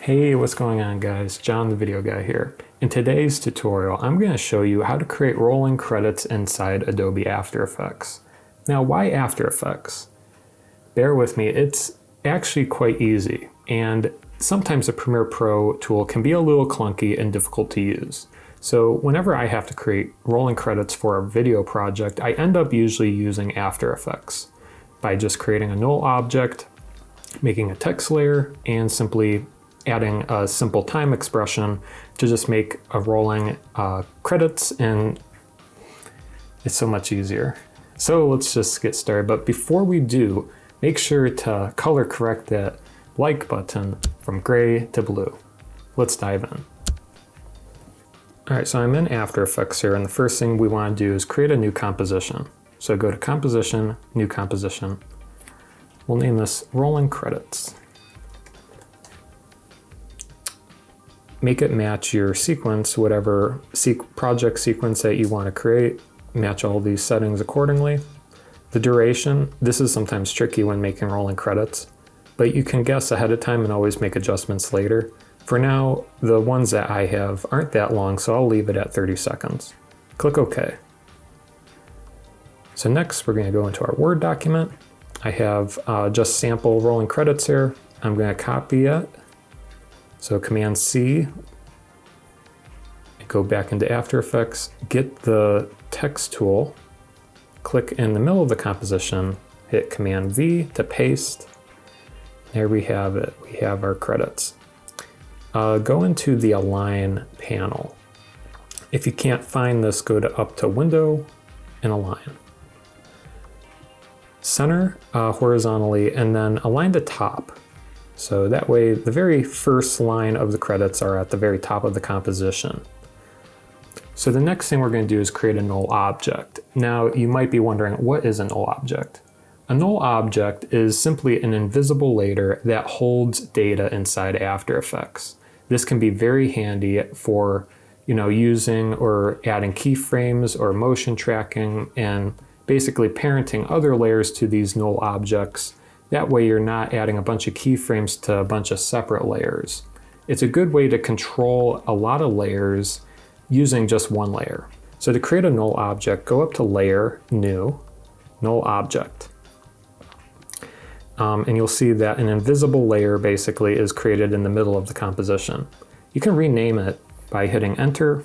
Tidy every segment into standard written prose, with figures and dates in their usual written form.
Hey, what's going on guys? John the Video Guy here. In today's tutorial, I'm going to show you how to create rolling credits inside Adobe After Effects. Now, why After Effects? Bear with me, it's actually quite easy, and sometimes the Premiere Pro tool can be a little clunky and difficult to use. So whenever I have to create rolling credits for a video project, I end up usually using After Effects by just creating a null object, making a text layer, and simply adding a simple time expression to just make a rolling credits, and it's so much easier. So let's just get started. But before we do, make sure to color correct that like button from gray to blue. Let's dive in. All right, so I'm in After Effects here, and the first thing we want to do is create a new composition. So go to Composition, New Composition. We'll name this Rolling Credits. Make it match your sequence, whatever project sequence that you want to create. Match all these settings accordingly. The duration, this is sometimes tricky when making rolling credits, but you can guess ahead of time and always make adjustments later. For now, the ones that I have aren't that long, so I'll leave it at 30 seconds. Click OK. So next, we're going to go into our Word document. I have just sample rolling credits here. I'm going to copy it. So Command C, go back into After Effects, get the text tool, click in the middle of the composition, hit Command V to paste. There we have it, we have our credits. Go into the Align panel. If you can't find this, go up to Window and Align. Center horizontally, and then align to top. So that way, the very first line of the credits are at the very top of the composition. So the next thing we're going to do is create a null object. Now, you might be wondering, what is a null object? A null object is simply an invisible layer that holds data inside After Effects. This can be very handy for, using or adding keyframes or motion tracking and basically parenting other layers to these null objects. That way you're not adding a bunch of keyframes to a bunch of separate layers. It's a good way to control a lot of layers using just one layer. So to create a null object, go up to Layer, New, Null Object. And you'll see that an invisible layer basically is created in the middle of the composition. You can rename it by hitting Enter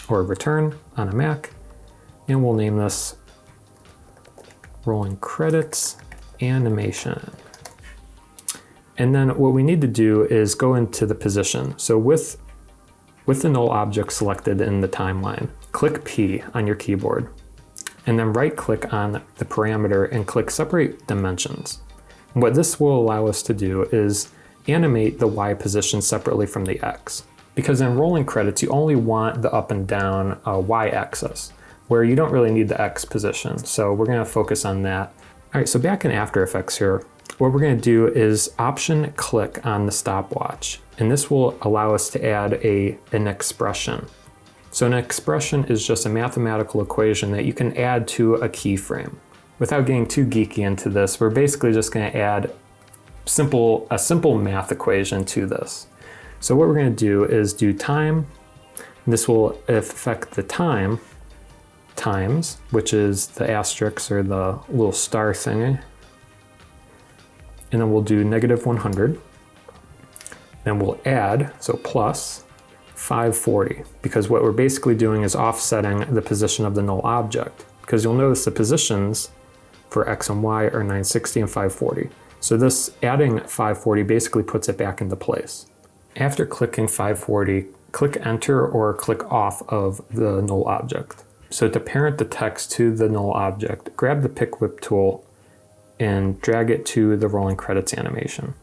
or Return on a Mac, and we'll name this Rolling Credits Animation. And then what we need to do is go into the position. So with the null object selected in the timeline, click P on your keyboard, and then right click on the parameter and click Separate Dimensions. And what this will allow us to do is animate the Y position separately from the X. Because in rolling credits, you only want the up and down Y axis, where you don't really need the X position. So we're going to focus on that. All right, so back in After Effects here, what we're going to do is Option click on the stopwatch, and this will allow us to add an expression. So an expression is just a mathematical equation that you can add to a keyframe. Without getting too geeky into this, we're basically just going to add a simple math equation to this. So what we're going to do is do time. This will affect the time times, which is the asterisk or the little star thingy. And then we'll do -100. Then we'll add, so plus 540, because what we're basically doing is offsetting the position of the null object. Because you'll notice the positions for X and Y are 960 and 540. So this adding 540 basically puts it back into place. After clicking 540, click Enter or click off of the null object. So to parent the text to the null object, grab the pick whip tool and drag it to the rolling credits animation.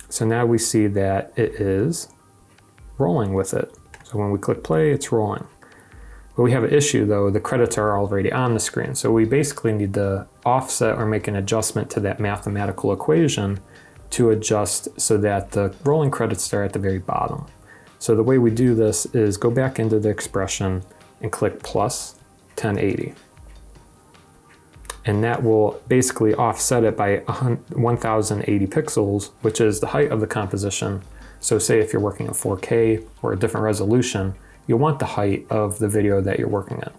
So now we see that it is rolling with it. So when we click play, it's rolling. But we have an issue though, the credits are already on the screen. So we basically need to offset or make an adjustment to that mathematical equation to adjust so that the rolling credits are at the very bottom. So the way we do this is go back into the expression and click plus 1080. and that will basically offset it by 1080 pixels, which is the height of the composition. So say if you're working in 4K or a different resolution, you'll want the height of the video that you're working in.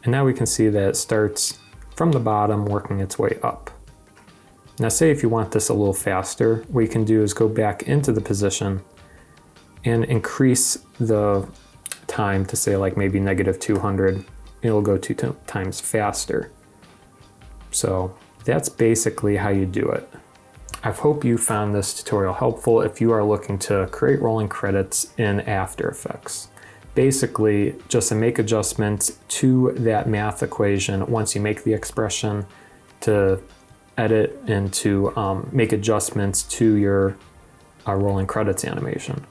And now we can see that it starts from the bottom working its way up. Now say if you want this a little faster, what you can do is go back into the position and increase the time to say like maybe -200. It'll go 2 times faster. So that's basically how you do it. I hope you found this tutorial helpful if you are looking to create rolling credits in After Effects. Basically, just to make adjustments to that math equation once you make the expression, to edit and to make adjustments to your rolling credits animation.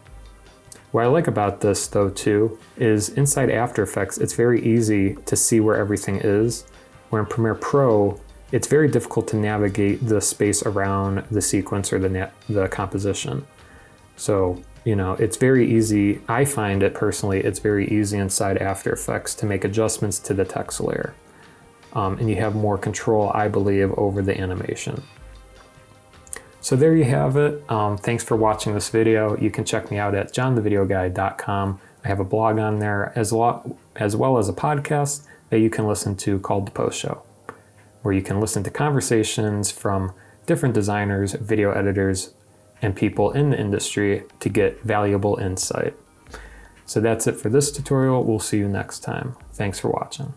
What I like about this though too is inside After Effects it's very easy to see where everything is, where in Premiere Pro it's very difficult to navigate the space around the sequence or the composition. So, you know, it's very easy, I find it personally, it's very easy inside After Effects to make adjustments to the text layer. And you have more control, I believe, over the animation. So there you have it. Thanks for watching this video. You can check me out at johnthevideoguy.com. I have a blog on there as well as a podcast that you can listen to called The Post Show, where you can listen to conversations from different designers, video editors, and people in the industry to get valuable insight. So that's it for this tutorial. We'll see you next time. Thanks for watching.